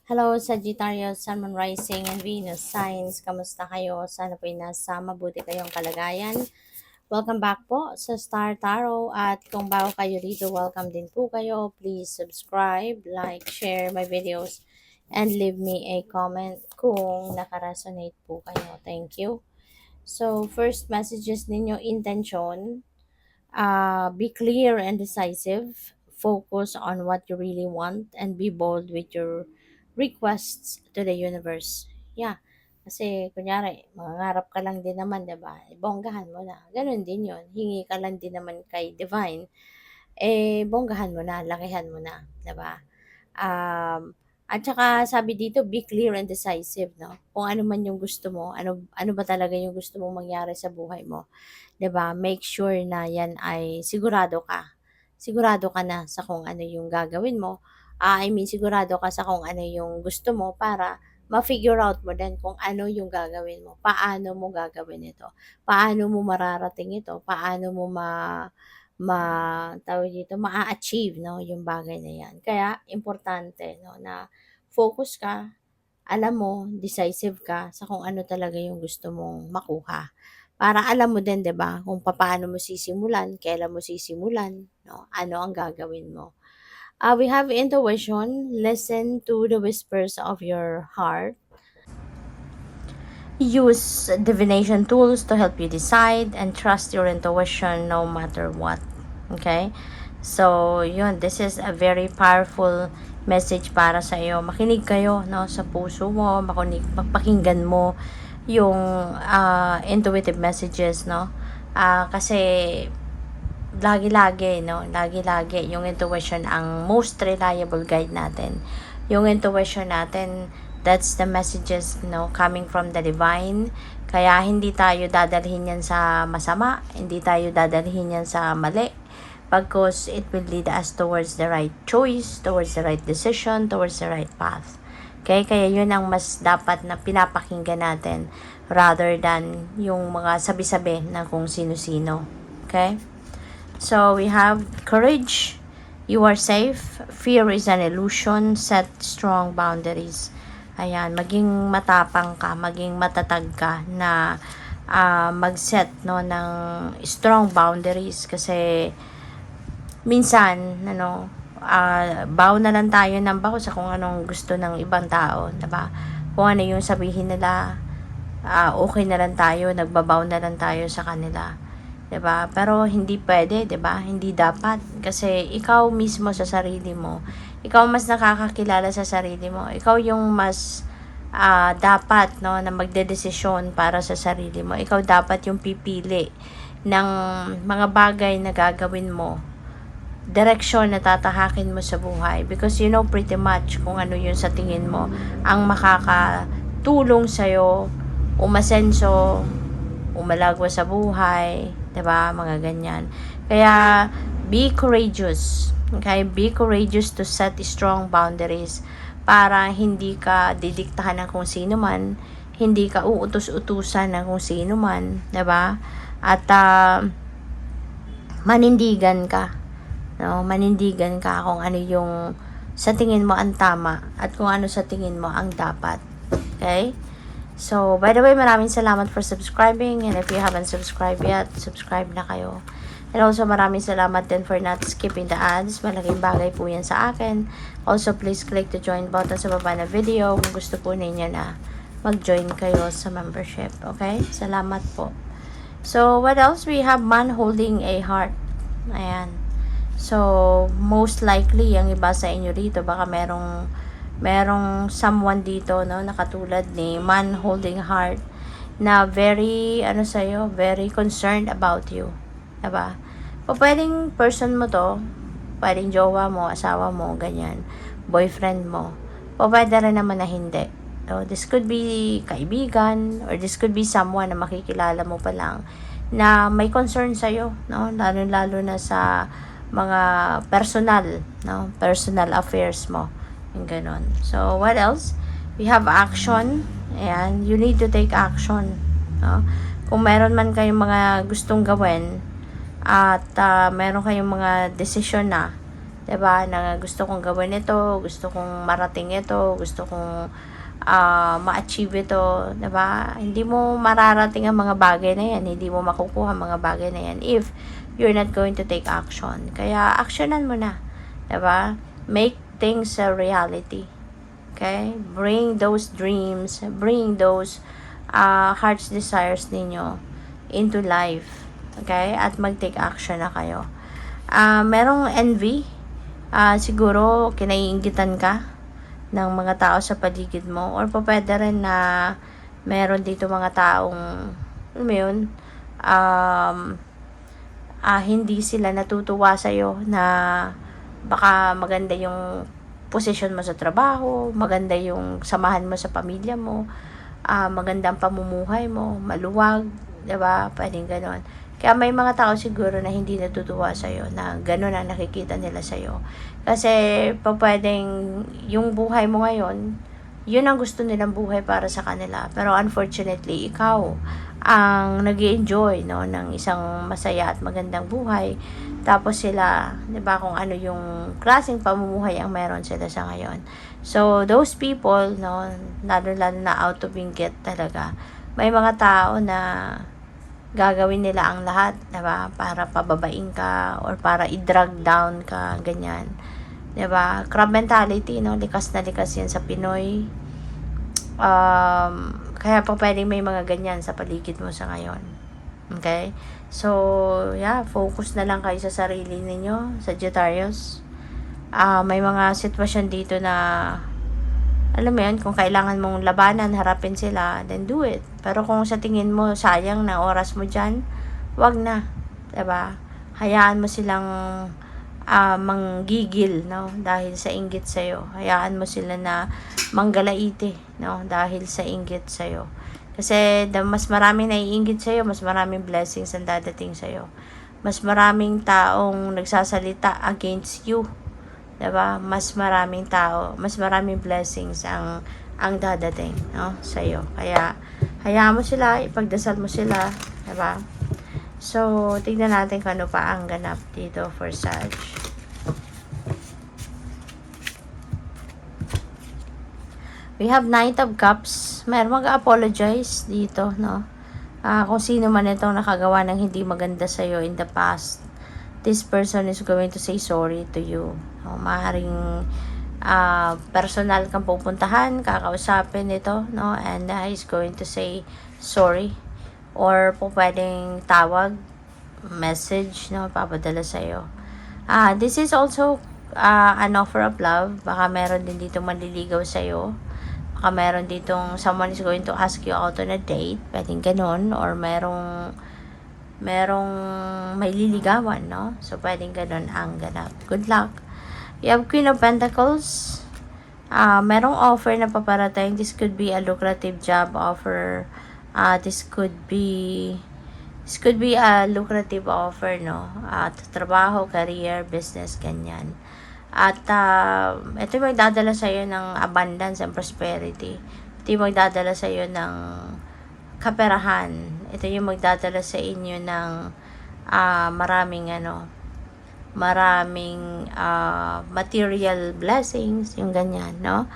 Hello, Sagittarius, Sun, Moon, Rising, and Venus signs. Kamusta kayo? Sana po ay nasa mabuti kayong kalagayan. Welcome back po sa Star Tarot. At kung bago kayo dito, welcome din po kayo. Please subscribe, like, share my videos, and leave me a comment kung nakaresonate po kayo. Thank you. So, first messages ninyo, intention. Be clear and decisive. Focus on what you really want and be bold with your requests to the universe. Yeah. Kasi, kunyari, mangangarap ka lang din naman, diba? Bonggahan mo na. Ganun din yon. Hingi ka lang din naman kay Divine. Bonggahan mo na, lakihan mo na, diba? At saka sabi dito, be clear and decisive, no? Kung ano man yung gusto mo, ano ba talaga yung gusto mong mangyari sa buhay mo. 'Di ba? Make sure na 'yan ay sigurado ka. Sigurado ka na sa kung ano yung gagawin mo. Sigurado ka sa kung ano yung gusto mo para ma-figure out mo din kung ano yung gagawin mo. Paano mo gagawin ito? Paano mo mararating ito? Paano mo tawag dito, maa-achieve, no, yung bagay na yan. Kaya, importante, no, na focus ka, alam mo, decisive ka sa kung ano talaga yung gusto mong makuha. Para alam mo din, 'di ba, kung paano mo sisimulan, kailan mo sisimulan, no? Ano ang gagawin mo. We have intuition. Listen to the whispers of your heart. Use divination tools to help you decide and trust your intuition no matter what. Okay? So, yun, this is a very powerful message para sa iyo. Makinig kayo, no, sa puso mo, pakinggan mo yung intuitive messages, no? Kasi lagi-lagi, no? Lagi-lagi yung intuition ang most reliable guide natin. Yung intuition natin, that's the messages, no, coming from the divine. Kaya hindi tayo dadalhin yan sa masama, hindi tayo dadalhin yan sa mali. Because it will lead us towards the right choice, towards the right decision, towards the right path. Okay? Kaya yun ang mas dapat na pinapakinggan natin rather than yung mga sabi-sabi na kung sino-sino. Okay? So, we have courage. You are safe. Fear is an illusion. Set strong boundaries. Ayan, maging matapang ka, maging matatag ka na mag-set, no, ng strong boundaries kasi minsan, baw na lang tayo ng baw sa kung anong gusto ng ibang tao, diba? Kung ano yung sabihin nila, okay na lang tayo, nagbabaw na lang tayo sa kanila. 'Di ba? Pero hindi pwede, 'di ba? Hindi dapat kasi ikaw mismo sa sarili mo, ikaw mas nakakakilala sa sarili mo. Ikaw yung mas dapat, no, na magdedesisyon para sa sarili mo. Ikaw dapat yung pipili ng mga bagay na gagawin mo, direksyon na tatahakin mo sa buhay because you know pretty much kung ano yun sa tingin mo ang makakatulong sa'yo umasenso, umalagwa sa buhay, 'di ba? Mga ganyan. Kaya be courageous. Okay? Be courageous to set strong boundaries para hindi ka didiktahan ng kung sino man, hindi ka uutos-utusan ng kung sino man, 'di ba? At manindigan ka. No, manindigan ka kung ano yung sa tingin mo ang tama at kung ano sa tingin mo ang dapat. Okay? So, by the way, maraming salamat for subscribing and if you haven't subscribed yet, subscribe na kayo. And also, maraming salamat din for not skipping the ads. Malaking bagay po yan sa akin. Also, please click the join button sa baba na video kung gusto po ninyo na mag-join kayo sa membership. Okay? Salamat po. So, what else? We have man holding a heart. Ayan. So, most likely, ang iba sa inyo dito, baka merong someone dito, no, na katulad ni man holding heart, na very, very concerned about you. Diba? O pwedeng person mo to, pwedeng jowa mo, asawa mo, ganyan, boyfriend mo. O pwede rin naman na hindi. So, this could be kaibigan, or this could be someone na makikilala mo pa lang, na may concern sa'yo, no? Lalo na sa mga personal affairs mo, yung ganon. So, what else? We have action, and you need to take action, no? Kung meron man kayong mga gustong gawin, at meron kayong mga desisyon na 'Diba? Na gusto kong gawin ito, gusto kong marating ito, gusto kong ma-achieve ito, 'di ba? Hindi mo mararating ang mga bagay na 'yan, hindi mo makukuha ang mga bagay na 'yan if you're not going to take action. Kaya actionan mo na, 'di ba? Make things a reality. Okay? Bring those dreams, bring those heart's desires ninyo into life. Okay? At mag-take action na kayo. Merong envy, siguro kinaiinggitan ka ng mga tao sa paligid mo, or pwede rin na meron dito mga taong alam mo yun, hindi sila natutuwa sa'yo na baka maganda yung posisyon mo sa trabaho, maganda yung samahan mo sa pamilya mo, maganda ang pamumuhay mo, maluwag, 'di ba? Pwedeng ganon. Kaya may mga tao siguro na hindi natutuwa sa'yo, na gano'n ang nakikita nila sa'yo. Kasi pwedeng yung buhay mo ngayon, yun ang gusto nilang buhay para sa kanila. Pero unfortunately, ikaw ang nag-i-enjoy, no, ng isang masaya at magandang buhay. Tapos sila, 'di ba, kung ano yung klaseng pamumuhay ang meron sila sa ngayon. So, those people, no, lalo-lalo na out of inggit talaga. May mga tao na gagawin nila ang lahat, 'di ba, para pababain ka or para i-drag down ka, ganyan. 'Di ba? Crab mentality, no? Likas na likas 'yan sa Pinoy. Kaya pa pwedeng may mga ganyan sa paligid mo sa ngayon. Okay? So, yeah, focus na lang kayo sa sarili ninyo, Sagittarius. May mga sitwasyon dito na alam mo yan, kung kailangan mong labanan, harapin sila, then do it. Pero kung sa tingin mo, sayang na oras mo dyan, wag na. 'Di ba? Hayaan mo silang manggigil, no? Dahil sa inggit sa'yo. Hayaan mo sila na manggalaite, no? Dahil sa inggit sa'yo. Kasi mas maraming naiinggit sa'yo, mas maraming blessings ang dadating sa'yo. Mas maraming taong nagsasalita against you. 'Di ba? Mas maraming tao, mas maraming blessings ang dadating, no, sa iyo. Kaya hayaan mo sila, ipagdasal mo sila, 'di ba? So, tingnan natin kung ano pa ang ganap dito for Sag. We have Knight of Cups. Meron mag-apologize dito, no? Kung sino man itong nakagawa ng hindi maganda sa iyo in the past, this person is going to say sorry to you. Maaaring personal kang pupuntahan, kakausapin ito, no? And he's going to say sorry. Or po pwedeng tawag, message, no? Papadala sa'yo. This is also an offer of love. Baka meron din dito manliligaw sa'yo. Baka meron ditong someone is going to ask you out on a date. Pwedeng ganun. Or merong may liligawan, no? So, pwedeng ganun ang ganap. Good luck. You have Queen of Pentacles. Merong offer na paparating. This could be a lucrative job offer. This could be a lucrative offer, no? Trabaho, career, business, ganyan. At ito yung magdadala sa'yo ng abundance and prosperity. Ito yung magdadala sa'yo ng kaperahan. Ito yung magdadala sa inyo ng maraming material blessings, yung ganyan, no?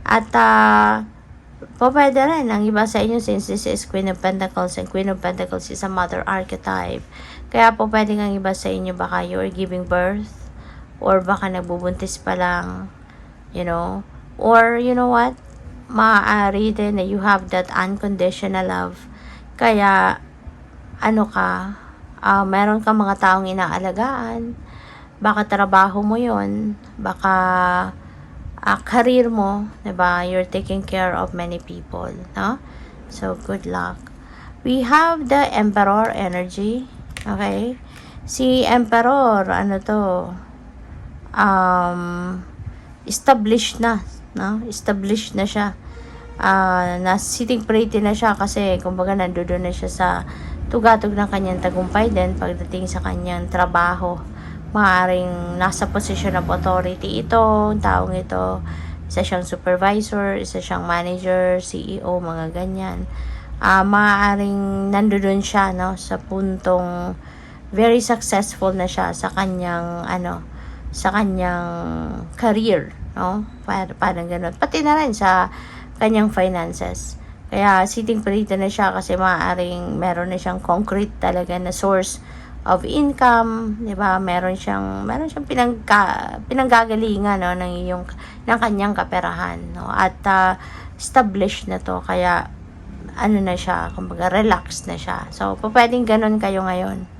At pwede rin ang iba sa inyo, since this is Queen of Pentacles, and Queen of Pentacles is a mother archetype. Kaya pwede ang iba sa inyo, baka you're giving birth, or baka nagbubuntis pa lang, you know, or you know what, maaari din na you have that unconditional love. Kaya meron kang mga taong inaalagaan, baka trabaho mo yon, baka career mo, 'di ba? You're taking care of many people, no? So, good luck. We have the Emperor energy, okay? Si Emperor, established na, no? Established na siya. Na sitting pretty na siya kasi kumbaga nandoon na siya sa tugatog ng kanyang tagumpay din pagdating sa kanyang trabaho. Maaaring nasa position of authority ito, taong ito. Isa siyang supervisor, isa siyang manager, CEO, mga ganyan. Maaaring nandoon siya, no, sa puntong very successful na siya sa kanyang sa kanyang career, no? Parang ganun. Pati na rin sa kanyang finances. Kaya sitting pretty na siya kasi maaaring meron na siyang concrete talaga na source of income, 'di ba? Meron siyang pinanggagalingan, no, ng kanyang kaperahan, no? At established na 'to, kaya ano na siya, kumbaga relax na siya. So, pwedeng ganun kayo ngayon,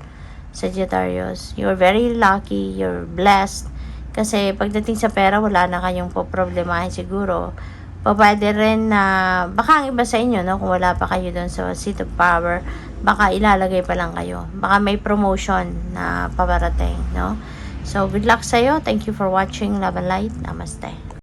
Sagittarius. You're very lucky, you're blessed. Kasi pagdating sa pera, wala na kayong poproblemahin siguro. Pwede rin na, baka ang iba sa inyo, no, kung wala pa kayo doon sa seat of power, baka ilalagay pa lang kayo. Baka may promotion na paparating, no? So, good luck sa'yo. Thank you for watching. Love and light. Namaste.